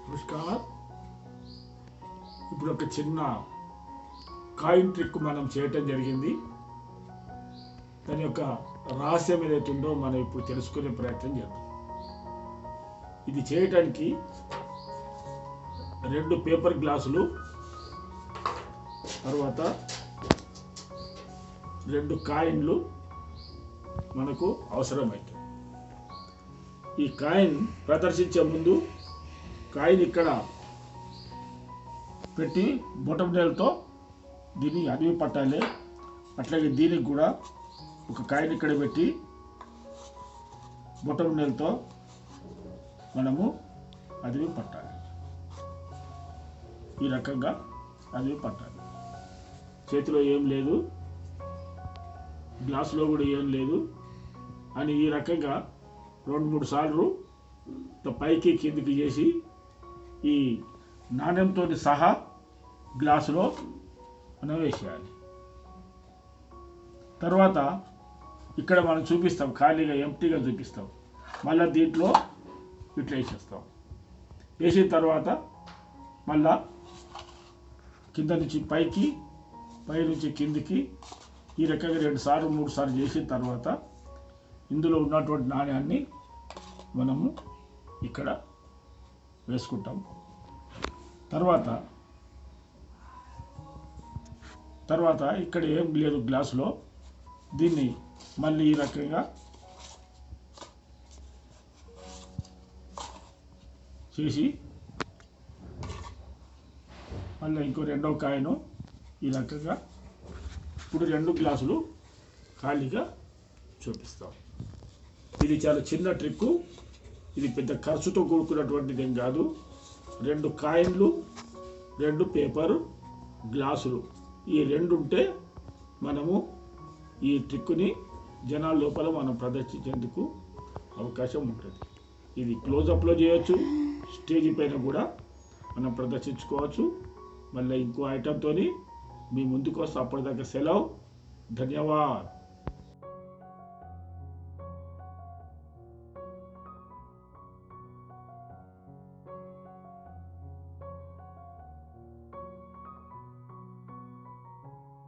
నమస్కారం. ఇప్పుడు ఒక చిన్న కాయిన్ ట్రిక్ మనం చేయటం జరిగింది. దాని యొక్క రహస్యం ఏదైతుందో మనం ఇప్పుడు తెలుసుకునే ప్రయత్నం చేద్దాం. ఇది చేయటానికి 2 పేపర్ గ్లాసులు, తర్వాత 2 కాయిన్లు మనకు అవసరమవుతాయి. ఈ కాయిన్ ప్రదర్శించే ముందు కాయిన్ ఇక్కడ పెట్టి బొటం నేలతో దీన్ని అదిమి పట్టాలి. అట్లాగే దీనికి కూడా ఒక కాయిన్ ఇక్కడ పెట్టి బొటం నేలతో మనము అదిమి పట్టాలి. ఈ రకంగా అదిమి పట్టాలి. చేతిలో ఏం లేదు, గ్లాసులో కూడా ఏం లేదు అని ఈ రకంగా 2-3 సార్లు పైకి కిందికి చేసి ఈ నాణ్యంతో సహా గ్లాసులో మనం వేసేయాలి. తర్వాత ఇక్కడ మనం చూపిస్తాం, ఖాళీగా ఎంప్టీగా చూపిస్తాం. మళ్ళీ దీంట్లో ఇట్లా వేసేస్తాం. వేసిన తర్వాత మళ్ళా కింద నుంచి పైకి, పై నుంచి కిందికి ఈ రకంగా 2 సార్లు 3 సార్లు చేసిన తర్వాత ఇందులో ఉన్నటువంటి నాణ్యాన్ని మనము ఇక్కడ వేసుకుంటాం. తర్వాత ఇక్కడ ఏం లేదు గ్లాసులో, దీన్ని మళ్ళీ ఈ రకంగా చేసి మళ్ళీ ఇంకో 2వ కాయను ఈ రకంగా ఇప్పుడు 2 గ్లాసులు ఖాళీగా చూపిస్తాం. ఇది చాలా చిన్న ట్రిక్కు. ఇది పెద్ద ఖర్చుతో కూడుకున్నటువంటిది ఏం కాదు. 2 కాయిన్లు, 2 పేపర్ గ్లాసులు, ఈ 2 ఉంటే మనము ఈ ట్రిక్కుని జనాల లోపల మనం ప్రదర్శించేందుకు అవకాశం ఉంటుంది. ఇది క్లోజప్లో చేయొచ్చు, స్టేజ్ పైన కూడా మనం ప్రదర్శించుకోవచ్చు. మళ్ళీ ఇంకో ఐటెంతో మీ ముందుకు వస్తే అప్పటిదాకా సెలవు. ధన్యవాద్.